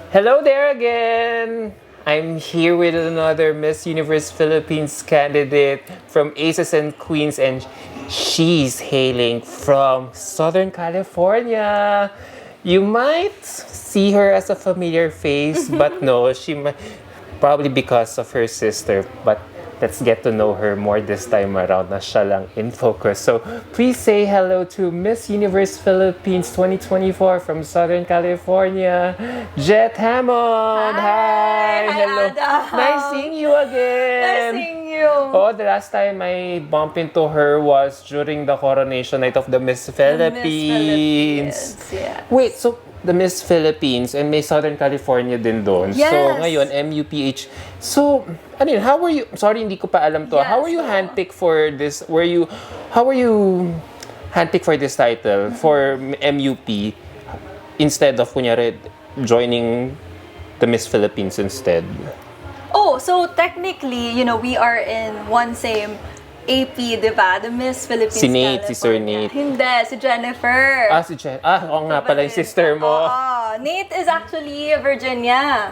Hello there again! I'm here with another Miss Universe Philippines candidate from Aces and Queens, and she's hailing from Southern California. You might see her as a familiar face, but no, probably because of her sister. But let's get to know her more this time around na siya lang in focus. So please say hello to Miss Universe Philippines 2024 from Southern California, Jet Hammond. Hi, Hello. Adam. Nice seeing you again. Nice seeing you. Oh, the last time I bumped into her was during the coronation night of the Miss Philippines. Yeah. Wait, so the Miss Philippines and may Southern California din doon. Yes. So ngayon, MUPH. So, ano yun, how were you, sorry hindi ko pa alam to. How were you handpicked for this, how were you handpicked for this title for MUP instead of, kunyari, joining the Miss Philippines instead? Oh, so technically, we are in one same AP, di ba? The Miss Philippines Si Nate, si Sir California. Nate. Hindi, si Jennifer. Si Jen. Oo nga pala yung sister mo. Nate is actually Virginia.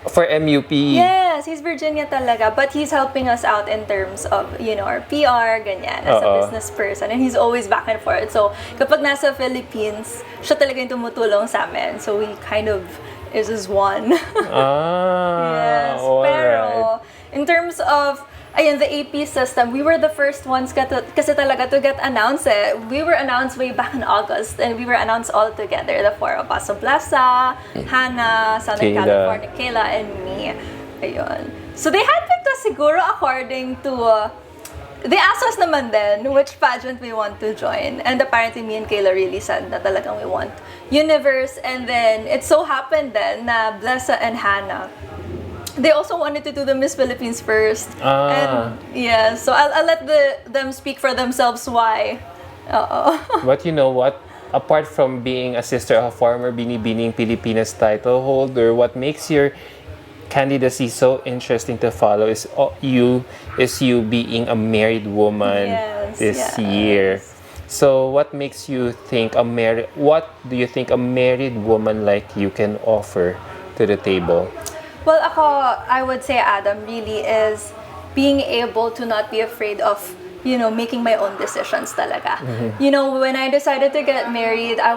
For MUP. Yes, he's Virginia talaga. But he's helping us out in terms of, our PR, ganyan, as a business person. And he's always back and forth. So, kapag nasa Philippines, siya talaga yung tumutulong sa amin. So, we kind of is as one. Yes. All Pero, right. in terms of, the AP system, we were the first ones kasi talaga to get announced. We were announced way back in August, and we were announced all together, the four of us. So, Blessa, Hannah, Southern California, Kayla, and me. Ayun. So, they handpicked us siguro according to, they asked us naman din which pageant we want to join. And apparently, me and Kayla really said na talagang we want Universe. And then, it so happened then na Blessa and Hannah, they also wanted to do the Miss Philippines first. And yeah, so I'll let them speak for themselves why. But you know what? Apart from being a sister of a former Binibining Pilipinas title holder, what makes your candidacy so interesting to follow is you being a married woman this year. So what makes you think what do you think a married woman like you can offer to the table? Well, I would say, Adam, really is being able to not be afraid of, making my own decisions talaga. When I decided to get married, I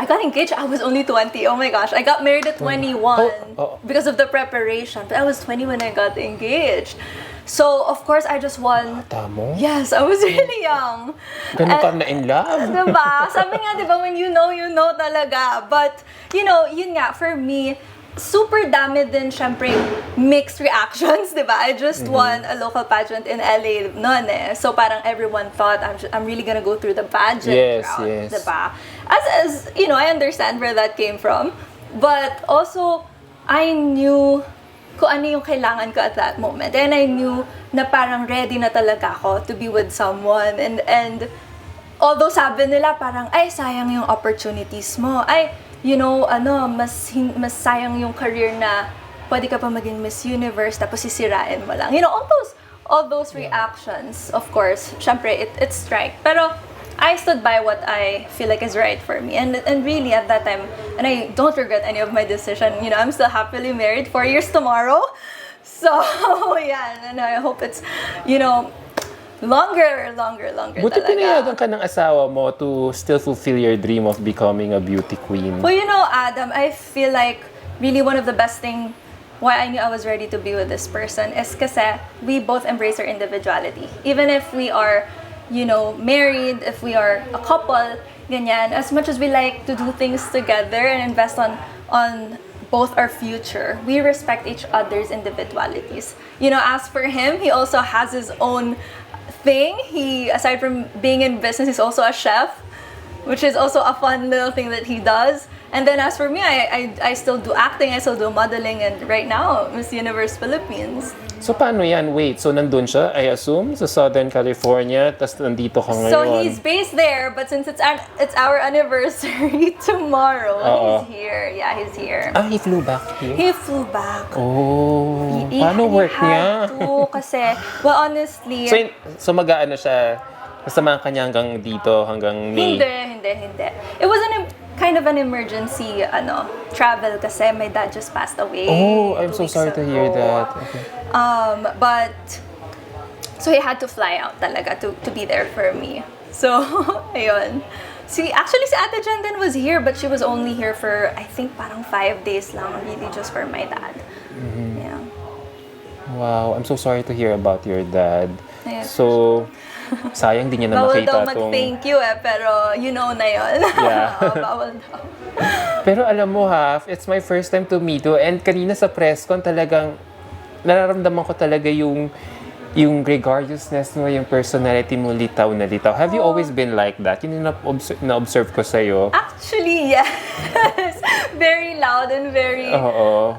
got engaged, I was only 20. Oh my gosh, I got married at 21 because of the preparation. But I was 20 when I got engaged. So, of course, I just won. Bata mo? Yes, I was really young. Ganun ka na in love. Diba? Sabi nga, diba, when you know talaga. But, yun nga, for me, super dami din, syempre, mixed reactions, di ba? I just won a local pageant in LA noon eh. So parang everyone thought I'm really gonna go through the pageant route, di ba? As I understand where that came from. But also, I knew kung ano yung kailangan ko at that moment. And I knew na parang ready na talaga ako to be with someone. And although sabi nila parang, ay, sayang yung opportunities mo. Ay, mas sayang yung career na pwede ka pa maging Miss Universe tapos sisirain mo lang. All those reactions, of course, syempre, it strike. Pero, I stood by what I feel like is right for me. And really, at that time, and I don't regret any of my decision. I'm still happily married 4 years tomorrow. So, yeah, and I hope it's, longer Buti talaga. pinayagan ka ng asawa mo to still fulfill your dream of becoming a beauty queen. Well, Adam, I feel like really one of the best thing why I knew I was ready to be with this person is kasi we both embrace our individuality. Even if we are, married, if we are a couple, ganyan, as much as we like to do things together and invest on both our future, we respect each other's individualities. As for him, he also has his own thing. He, aside from being in business, he's also a chef, which is also a fun little thing that he does. And then as for me, I still do acting, I still do modeling, and right now, Miss Universe Philippines. So paano yan? Wait, so nandun siya, I assume, sa Southern California, tas nandito ka ngayon. So he's based there, but since it's our anniversary tomorrow, he's here. Yeah, he's here. He flew back here? He flew back. Oh, paano work niya? He had to kasi, well, honestly... So mag-aano siya, kasama ka niya hanggang dito, hanggang May? Hindi. It wasn't kind of an emergency, travel kasi my dad just passed away. Oh, I'm 2 so weeks sorry to hear ago. that. Okay. But, so he had to fly out talaga to be there for me. So, ayun. Actually, si Ate Jen din was here, but she was only here for, I think, parang 5 days lang, really just for my dad. Yeah. Wow, I'm so sorry to hear about your dad. Yeah. So, sayang din niya na Bawal makita daw tong... mag-thank you pero you know na yun. Yeah. Bawal daw. Pero alam mo ha, it's my first time to meet you and kanina sa press con talagang nararamdaman ko talaga yung gregariousness mo, yung personality mo, litaw na litaw. Have you always been like that? Yun yung na-observe ko sa'yo. Actually, yes. Very loud and very... Oo.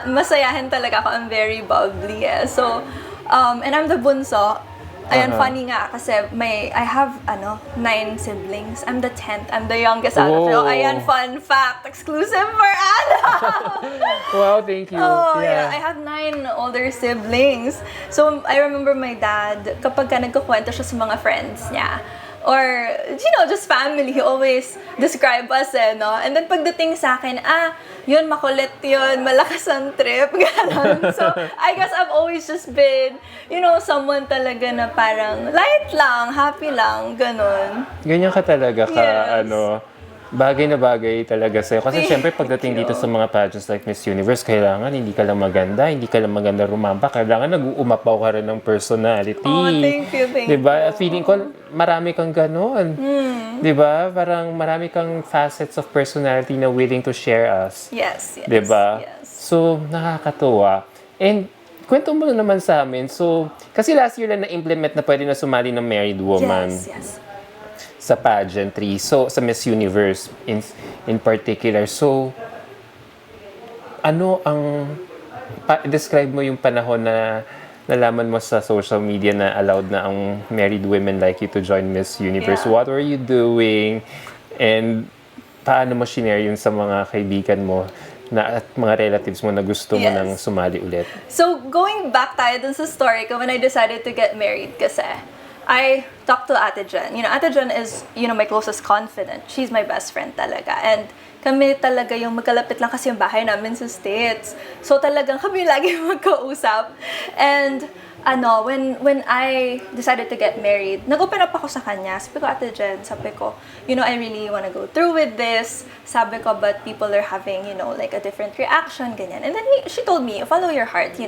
Masayahin talaga ako. I'm very bubbly. So, and I'm the bunso. Ayan, funny nga kasi I have 9 siblings. I'm the 10th. I'm the youngest out of it. Ayan, fun fact. Exclusive for Anna! Wow, thank you. Oh, yeah. I have 9 older siblings. So, I remember my dad, kapag ka nagkukwento siya sa mga friends niya, or, just family, he always describe us, no? And then pagdating sa akin, yun, makulit yun, malakas ang trip, gano'n. So, I guess I've always just been, someone talaga na parang light lang, happy lang, gano'n. Ganyan ka talaga ka, Yes. bagay na bagay talaga sa'yo. Kasi syempre pagdating dito sa mga pageants like Miss Universe, kailangan hindi ka lang maganda rumamba, kailangan nag-uumapaw ka rin ng personality. Oh, thank you. Diba? Feeling ko, marami kang ganon. Diba? Parang marami kang facets of personality na willing to share us. Yes. Diba? Yes. So, nakakatuwa. And, kwento mo na naman sa amin. So, kasi last year lang na-implement na pwede na sumali ng married woman. Yes. Sa pageantry, so sa Miss Universe in particular. So, ano ang describe mo yung panahon na nalaman mo sa social media na allowed na ang married women like you to join Miss Universe? Yeah. What were you doing? And paano mo shinare yun sa mga kaibigan mo at mga relatives mo na gusto mo nang sumali ulit? So, going back tayo dun sa story ko when I decided to get married kasi I talked to Ate Jen. Ate Jen is, my closest confidant. She's my best friend talaga. And kami talaga yung magkalapit lang kasi yung bahay namin sa States. So talagang kami lagi magkausap. And when I decided to get married, nag-open up ako sa kanya. Sabi ko, Ate Jen, I really want to go through with this. Sabi ko, but people are having, like a different reaction, ganyan. And then she told me, follow your heart.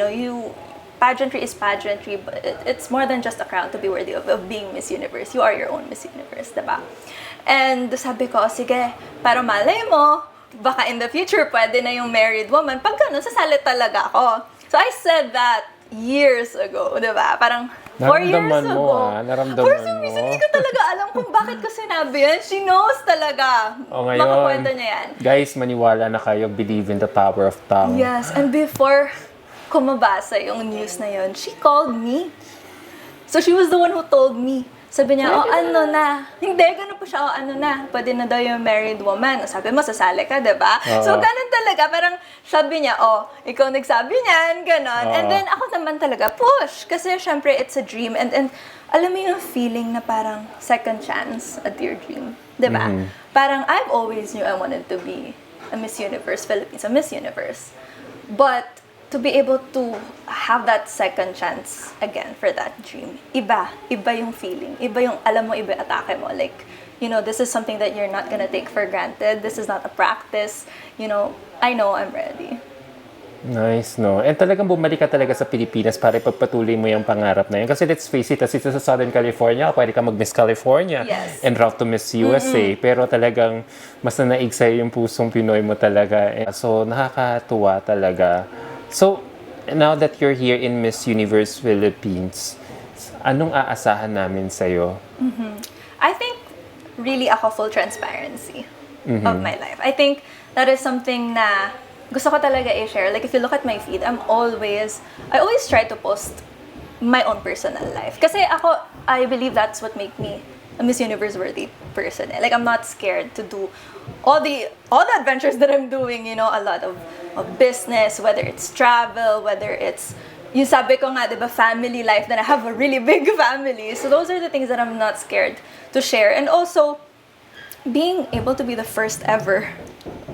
Pageantry is pageantry, but it's more than just a crown to be worthy of being Miss Universe. You are your own Miss Universe, diba? And sabi ko, sige, pero malay mo, baka in the future, pwede na yung married woman. Pag ganun, sasali talaga ako. So I said that years ago, diba? Parang 4 years ago. Naramdaman For some reason, hindi ko talaga alam kung bakit ko sinabi yan. She knows talaga. O ngayon, makakwento niya yan. Guys, maniwala na kayo. Believe in the power of tongue. Yes, and before ko mabasa yung news na yun, she called me. So she was the one who told me. Sabi niya, hindi, ganun po siya, pwede na daw yung married woman. Sabi mo, sasali ka, diba? So ganun talaga, parang sabi niya, ikaw nagsabi niyan, ganun. And then ako naman talaga, push. Kasi syempre, it's a dream. And alam mo yung feeling na parang second chance at your dream, diba? Parang I've always knew I wanted to be a Miss Universe Philippines, a Miss Universe. But to be able to have that second chance again for that dream, iba yung feeling. Iba yung, alam mo, iba yung atake mo. Like, this is something that you're not gonna take for granted. This is not a practice. I know I'm ready. Nice, no? And talagang bumalik ka talaga sa Pilipinas para ipagpatuloy mo yung pangarap na yun. Kasi let's face it, as ito sa Southern California, pwede ka mag-Miss California and route to Miss USA. Pero talagang mas nanaig sa'yo yung pusong Pinoy mo talaga. So, nakakatuwa talaga. So, now that you're here in Miss Universe Philippines, anong aasahan namin sa'yo? I think really ako full transparency of my life. I think that is something na gusto ko talaga i-share. Like, if you look at my feed, I always try to post my own personal life. Kasi I believe that's what make me a Miss Universe worthy person. Like, I'm not scared to do all the adventures that I'm doing, a lot of business, whether it's travel, whether it's, yung sabi ko nga, diba, family life, then I have a really big family. So those are the things that I'm not scared to share. And also, being able to be the first ever,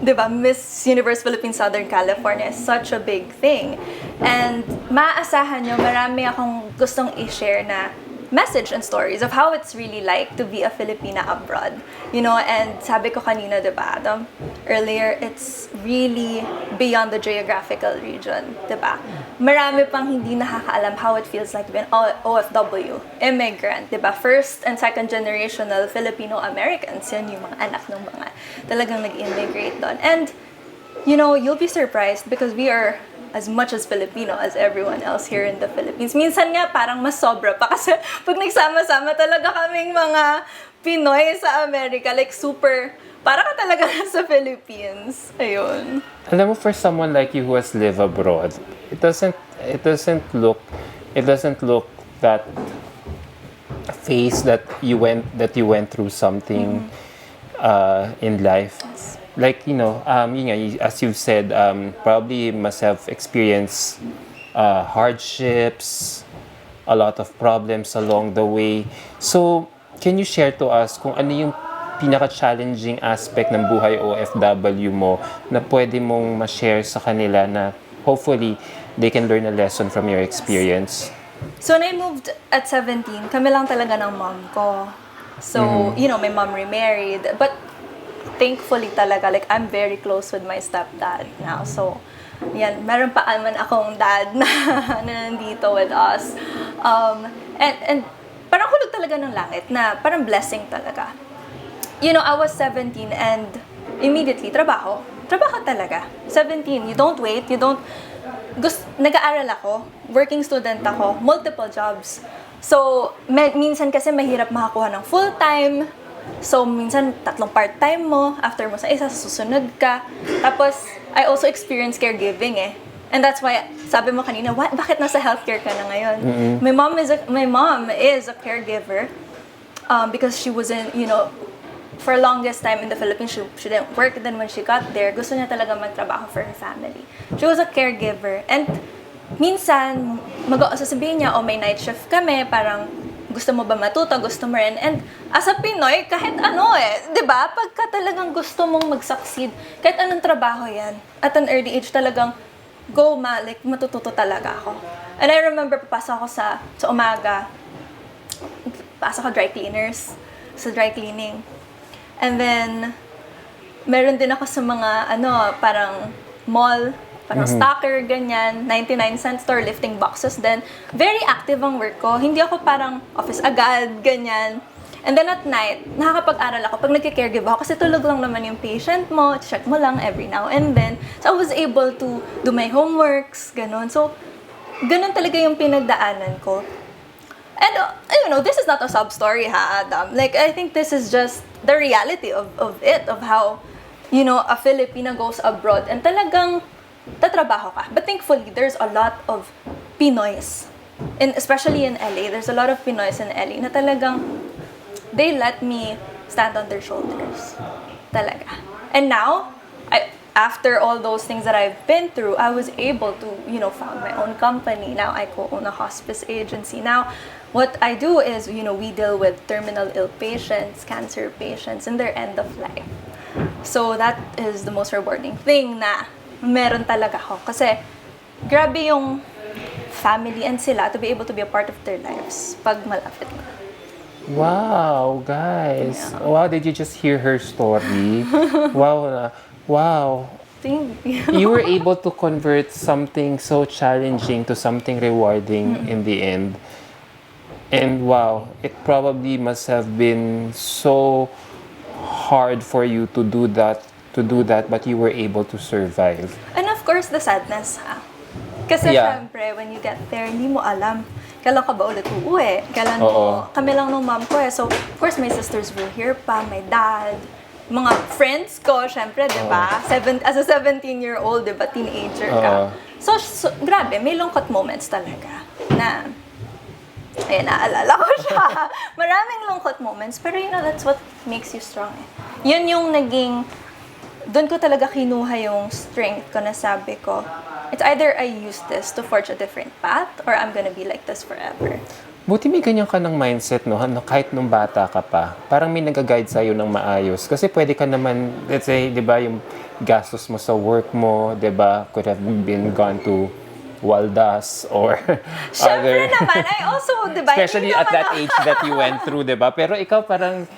diba, Miss Universe Philippines Southern California is such a big thing. And maaasahan nyo, marami akong gustong i-share na message and stories of how it's really like to be a Filipina abroad. And sabi ko kanina, diba, earlier, it's really beyond the geographical region, diba? Marami pang hindi nakakaalam how it feels like being OFW, immigrant, diba? First and second generational Filipino-Americans, yun yung mga anak ng mga talagang nag-immigrate doon. And, you'll be surprised because we are as much as Filipino as everyone else here in the Philippines. Minsan nga parang mas sobra pa kasi pag nagsama-sama talaga kaming mga Pinoy sa Amerika, like super, para ka talaga sa Philippines. Ayun. Alam mo, for someone like you who has lived abroad, it doesn't look that phase that you went through something in life. Like, as you said, probably must have experienced hardships, a lot of problems along the way. So, can you share to us kung ano yung pinaka-challenging aspect ng buhay OFW mo na pwede mong ma-share sa kanila na hopefully they can learn a lesson from your experience? So, when I moved at 17, kami lang talaga ng mom ko. So, my mom remarried. But thankfully talaga, like, I'm very close with my stepdad now. So, yan, meron pa man akong dad na nandito with us. And parang hulog talaga ng langit na parang blessing talaga. I was 17 and immediately, trabaho. Trabaho talaga. 17, you don't wait, nag-aaral ako, working student ako, multiple jobs. So, minsan kasi mahirap makakuha ng full-time. So, minsan, 3 part-time mo. After mo sa isa, susunod ka. Tapos, I also experienced caregiving And that's why, sabi mo kanina, bakit nasa healthcare ka na ngayon? My mom is a caregiver because she wasn't, for longest time in the Philippines, she didn't work. Then when she got there, gusto niya talaga magtrabaho for her family. She was a caregiver. And minsan, sasabihin niya, may night shift kami, parang, gusto mo ba matuto? Gusto mo rin? And as a Pinoy, kahit diba? Pagka talagang gusto mong mag-succeed, kahit anong trabaho yan, at an early age talagang, like, matututo talaga ako. And I remember, papasok ako sa umaga, pasok ako dry cleaners, sa dry cleaning. And then, meron din ako sa mga, parang mall, parang stocker, ganyan, 99 cent store, lifting boxes din. Very active ang work ko. Hindi ako parang office agad, ganyan. And then at night, nakakapag-aral ako pag nagki-caregive ako kasi tulog lang naman yung patient mo, check mo lang every now and then. So I was able to do my homeworks, ganun. So, ganun talaga yung pinagdaanan ko. And, this is not a sub-story, Adam? Like, I think this is just the reality of how, a Filipina goes abroad and talagang tatrabaho ka. But thankfully, there's a lot of Pinoys, especially in LA. There's a lot of Pinoys in LA na talagang they let me stand on their shoulders. Talaga. And now, after all those things that I've been through, I was able to, found my own company. Now I co-own a hospice agency. Now, what I do is, we deal with terminal ill patients, cancer patients, in their end of life. So that is the most rewarding thing na meron talaga ako. Kasi, grabe yung family and sila to be able to be a part of their lives pag malapit na. Wow, guys. Yeah. Wow, did you just hear her story? Wow. Thank you. You were able to convert something so challenging to something rewarding in the end. And wow, it probably must have been so hard for you to do that, but you were able to survive. And of course, the sadness, ha? Kasi syempre, when you get there, hindi mo alam kailan ka ba ulit uuwi? Kami lang ng mom ko So, of course, my sisters were here pa, my dad, mga friends ko, syempre, di ba? As a 17-year-old, di ba, teenager ka. So, grabe, may lungkot moments talaga na, naalala ko siya. Maraming lungkot moments, pero that's what makes you strong. Yun yung doon ko talaga kinuha yung strength ko na sabi ko, it's either I use this to forge a different path or I'm gonna be like this forever. Buti may ganyan ka ng mindset, no? Kahit nung bata ka pa. Parang may nag-guide sa'yo ng maayos. Kasi pwede ka naman, let's say, di ba, yung gastos mo sa work mo, di ba, could have been gone to Waldas or Syempre other... naman, I also, di ba? Especially hindi at naman that age that you went through, di ba? Pero ikaw parang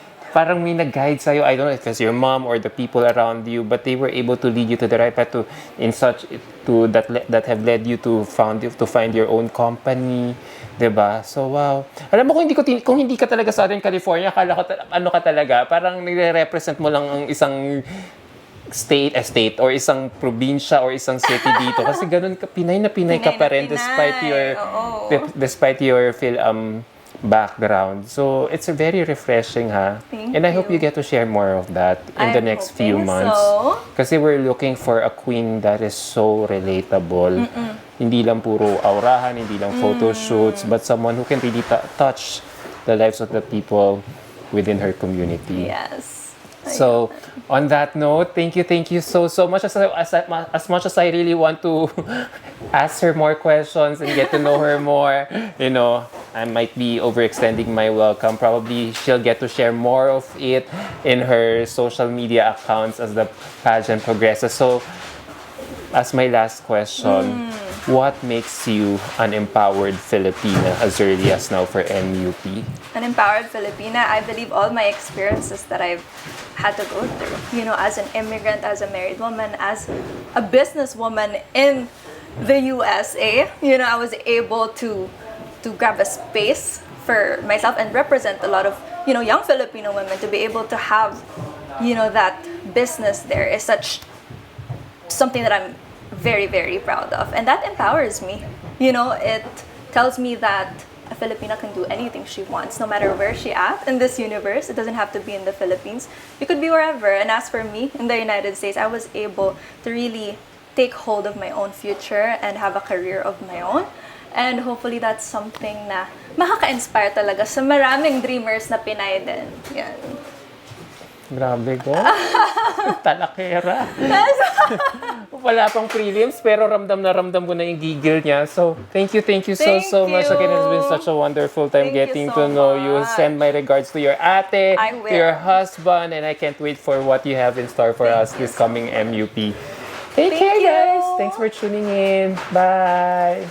may nag-guide sa'yo. I don't know if it's your mom or the people around you, but they were able to lead you to the right path that have led you to find your own company, 'di ba? So wow. Alam mo kung hindi ka talaga sa Southern California, akala ko ano ka talaga, parang nire-represent mo lang ang isang estate or isang probinsya or isang city dito kasi ganun ka Pinay na Pinay ka pa rin Oo. despite your background. So it's very refreshing, ha? Thank And I hope you. you get to share more of that in the I'm next few hoping months. so. Kasi we're looking for a queen that is so relatable. Hindi lang puro aurahan, hindi lang photo shoots, but someone who can really touch the lives of the people within her community. Yes. So, on that note, thank you so much. As much as I really want to ask her more questions and get to know her more, you know, I might be overextending my welcome. Probably she'll get to share more of it in her social media accounts as the pageant progresses. So, as my last question, what makes you an empowered Filipina as early as now for MUP? An empowered Filipina, I believe all my experiences that I've had to go through, you know, as an immigrant, as a married woman, as a businesswoman in the USA, you know, I was able to grab a space for myself and represent a lot of, you know, young Filipino women. To be able to have, you know, that business there is something that I'm very, very proud of. And that empowers me. You know, it tells me that a Filipina can do anything she wants, no matter where she at in this universe. It doesn't have to be in the Philippines. You could be wherever. And as for me, in the United States, I was able to really take hold of my own future and have a career of my own. And hopefully that's something na makaka-inspire talaga sa maraming dreamers na Pinay din. Yan. Grabe ko. Talakera. Wala pang prelims, pero ramdam na ramdam ko na yung gigil niya. So, thank you so much. you. Again, it's been such a wonderful time Thank you getting so to know you. much. Send my regards to your ate, I to will. your husband, and I can't wait for what you have in store for us this coming MUP. Take Thank care, you. guys. Thanks for tuning in. Bye.